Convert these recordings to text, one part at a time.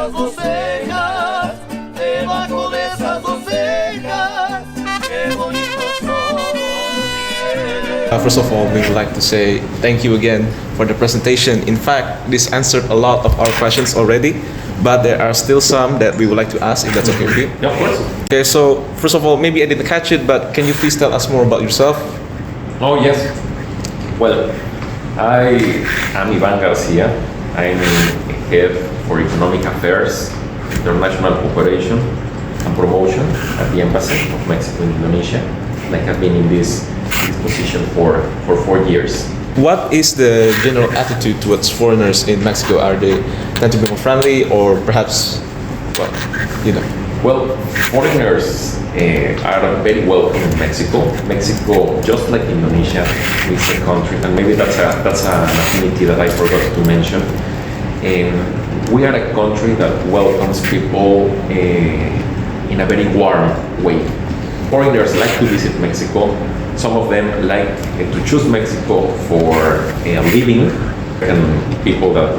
esas dos cejas, debajo de esas dos cejas, qué bonitos son. First of all, we would like to say thank you again for the presentation. In fact, this answered a lot of our questions already, but there are still some that we would like to ask, if that's okay with you. Yeah, of course. Okay, so first of all, maybe I didn't catch it, but can you please tell us more about yourself? Oh, yes. Well, I am Ivan Garcia. I'm head for Economic Affairs, International Cooperation and Promotion at the Embassy of Mexico in Indonesia. And I have been in this position for 4 years. What is the general attitude towards foreigners in Mexico? Are they tend to be more friendly, or perhaps, well, you know? Well, foreigners are very welcome in Mexico. Mexico, just like Indonesia, is a country, and maybe that's an affinity that I forgot to mention. We are a country that welcomes people in a very warm way. Foreigners like to visit Mexico. Some of them like to choose Mexico for living, and people that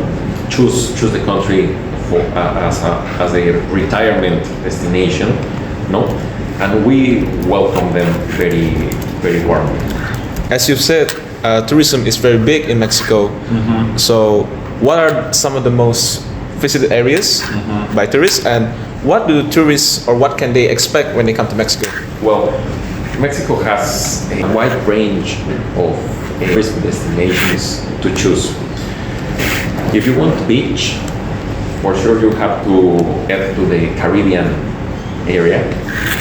choose the country for, as a retirement destination, no? And we welcome them very, very warmly. As you've said, tourism is very big in Mexico. Mm-hmm. So, what are some of the most visited areas by tourists, and what do tourists, or what can they expect when they come to Mexico? Well, Mexico has a wide range of tourist destinations to choose. If you want beach, for sure you have to head to the Caribbean area,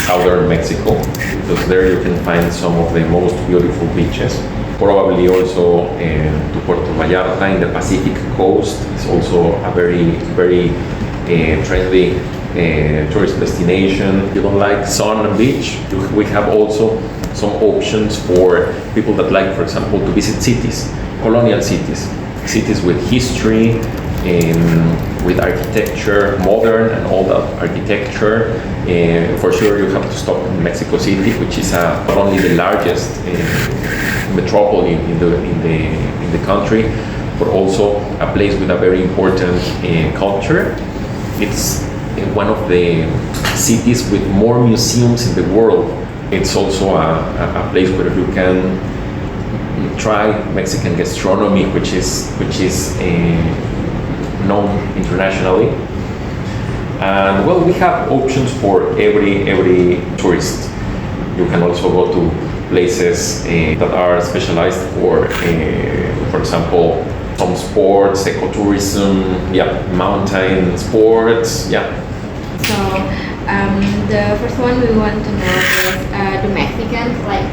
southern Mexico, because there you can find some of the most beautiful beaches. Probably also to Puerto Vallarta in the Pacific coast. It's also a very, very trendy tourist destination. If you don't like sun and beach, we have also some options for people that like, for example, to visit cities, colonial cities, cities with history, with architecture, modern and old architecture. For sure you have to stop in Mexico City, which is not only the largest metropolis in the country, but also a place with a very important culture. It's one of the cities with more museums in the world. It's also a place where you can try Mexican gastronomy, which is known internationally. And well, we have options for every tourist. You can also go to places that are specialized for example, some sports, ecotourism, mountain sports, So the first one we want to know is, do Mexicans like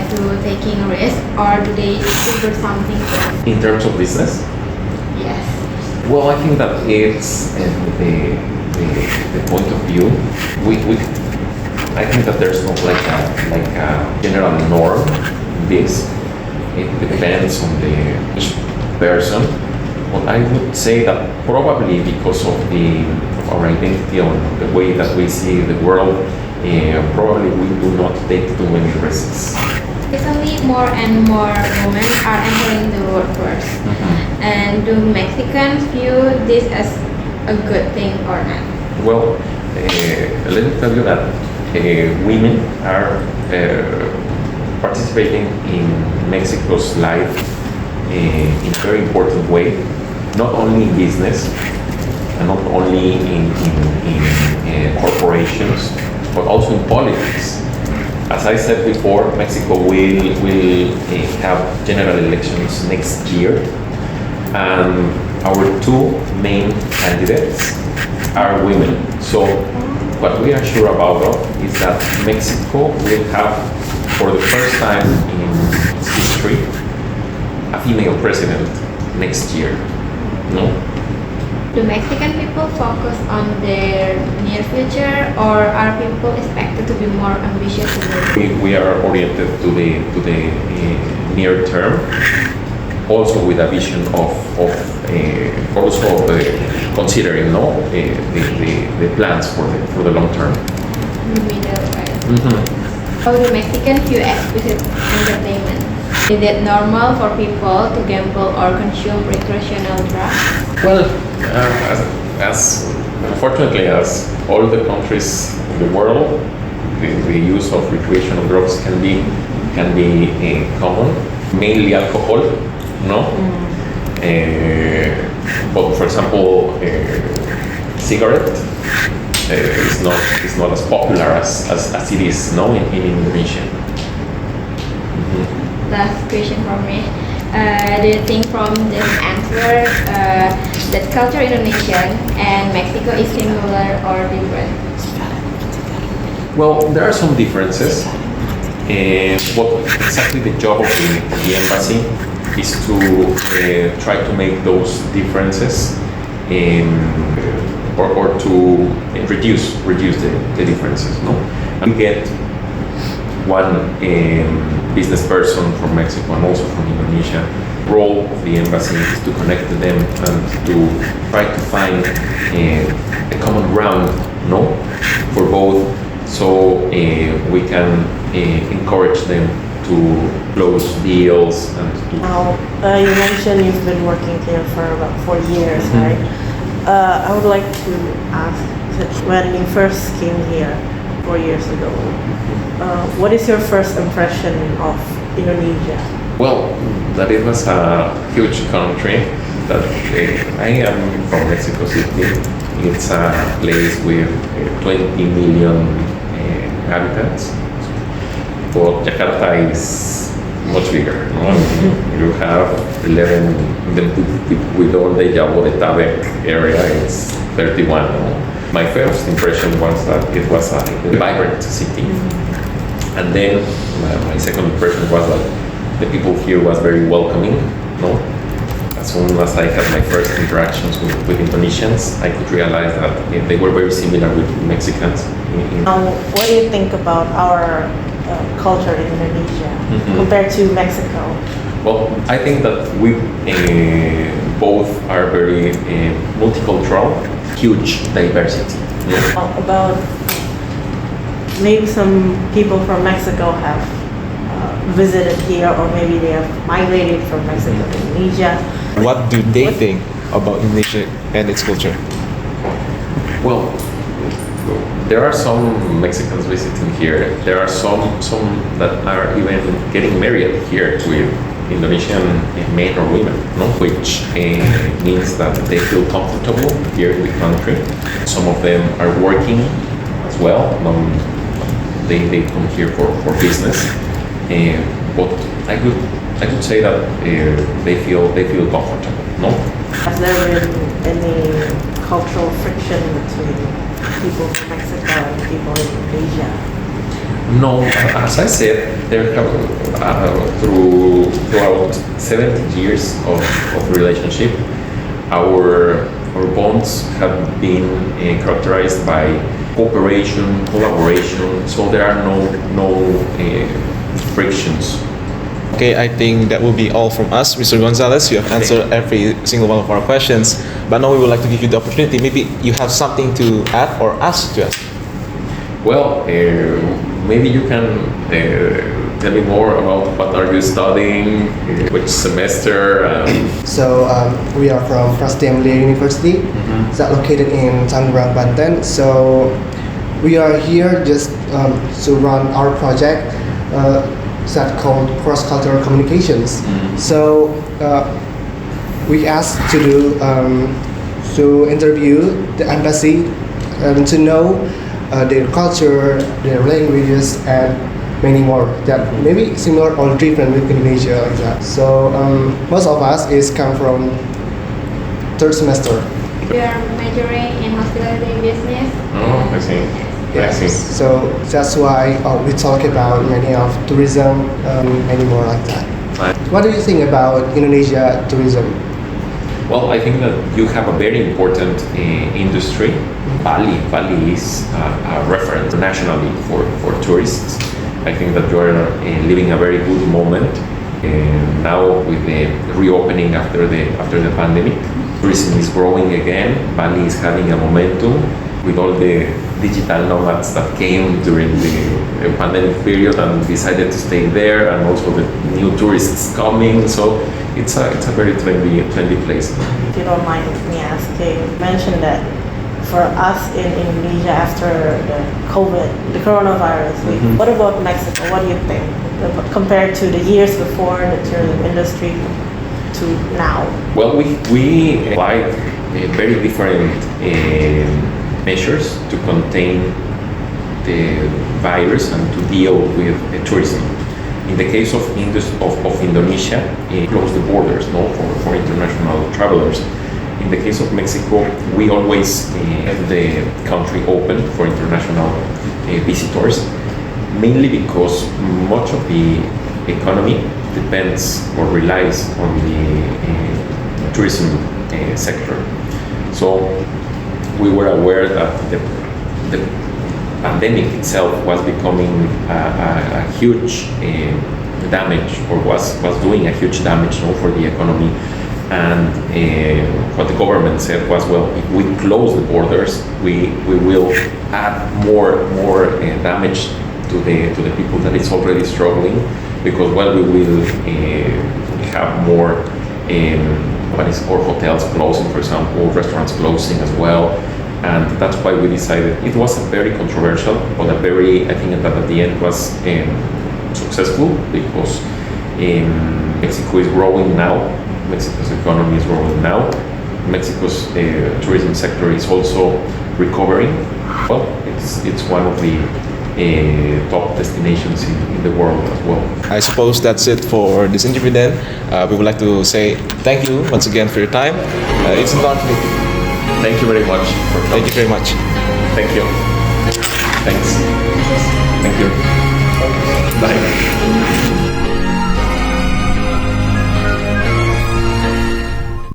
to taking risk, or do they prefer something else? in terms of business. Yes. Well, I think that it's the point of view. I think that there's not like a general norm in this. It depends on the each person. But I would say that probably because of our identity, or the way that we see the world, probably we do not take too many risks. Recently, more and more women are entering the workforce. And do Mexicans view this as a good thing or not? Well, let me tell you that women are participating in Mexico's life in a very important way, not only in business, and not only in corporations, but also in politics. As I said before, Mexico will have general elections next year, and our two main candidates are women. So what we are sure about is that Mexico will have, for the first time in its history, a female president next year. No? Do Mexican people focus on their near future, or are people expected to be more ambitious in the We are oriented to the near term, also with a vision of considering the plans for the long term. middle, right? How do Mexicans view explicit entertainment? Is it normal for people to gamble or consume recreational drugs? Well, as unfortunately, as all the countries in the world, the use of recreational drugs can be common, mainly alcohol, no. But for example, cigarette is not as popular as it is now in Indonesia. Last question for me. Do you think from this answer that culture Indonesian and Mexico is similar or different? Well, there are some differences. What exactly the job of the embassy is to try to make those differences or to reduce the differences. No, and we get one business person from Mexico and also from Indonesia. The role of the embassy is to connect to them and to try to find a common ground, no, for both, so we can encourage them to close deals and to. Now, you mentioned you've been working here for about 4 years, right? I would like to ask that when you first came here 4 years ago, what is your first impression of Indonesia? Well, that it was a huge country. That I am from Mexico City. It's a place with 20 million inhabitants. But Jakarta is much bigger. No? You have 11, with all the Jabodetabek area, it's 31. No? My first impression was that it was a vibrant city. And then my second impression was that the people here was very welcoming. No? As soon as I had my first interactions with Indonesians, I could realize that they were very similar with Mexicans. What do you think about our culture in Indonesia compared to Mexico? Well, I think that we both are very multicultural, huge diversity. About maybe some people from Mexico have visited here, or maybe they have migrated from Mexico to Indonesia. What do they think about Indonesia and its culture? Well, there are some Mexicans visiting here. There are some that are even getting married here with Indonesian men or women, no? Which means that they feel comfortable here in the country. Some of them are working as well. They come here for business, but I could say that they feel comfortable. No. Has there been any cultural friction between people from Mexico and people in Asia? No, as I said, there have throughout 70 years of relationship, our bonds have been characterized by cooperation, collaboration. So there are no frictions. Okay, I think that will be all from us, Mr. Gonzalez. You have answered every single one of our questions, but now we would like to give you the opportunity. Maybe you have something to add or ask to us. Well, maybe you can tell me more about what are you studying, which semester. So we are from Prastia Mulia University, that's located in Tangerang, Banten. So we are here just to run our project that called cross-cultural communications. So we asked to do to interview the embassy and to know their culture, their languages, and many more that maybe similar or different with Indonesia like that. So most of us is come from third semester. We are majoring in hospitality business. Oh, I see. I see. So that's why we talk about many of tourism, many more like that. What do you think about Indonesia tourism? Well, I think that you have a very important industry. Bali is a reference nationally for tourists. I think that you are living a very good moment now with the reopening after the pandemic. Tourism is growing again. Bali is having a momentum with all the digital nomads that came during the pandemic period and decided to stay there, and also the new tourists coming. So it's a very trendy place. If you don't mind me asking, you mentioned that for us in Indonesia after the COVID, the coronavirus. What about Mexico? What do you think compared to the years before the tourism industry to now? Well, we applied very different measures to contain the virus and to deal with tourism. In the case of Indonesia, it closed the borders for international travelers. In the case of Mexico, we always have the country open for international visitors, mainly because much of the economy depends or relies on the tourism sector. So we were aware that the pandemic itself was becoming a huge damage, or was doing a huge damage for the economy. And what the government said was, well, if we close the borders, we will add more damage to the people that is already struggling, because we will have more or hotels closing, for example, restaurants closing as well. And that's why we decided it was very controversial, but I think that at the end was successful, because Mexico is growing now. Mexico's economy is growing now. Mexico's tourism sector is also recovering. Well, it's one of the top destinations in the world as well. I suppose that's it for this interview then. We would like to say thank you once again for your time. It's not me. Thank you very much for coming. Thank you very much. Thank you. Thanks. Thank you.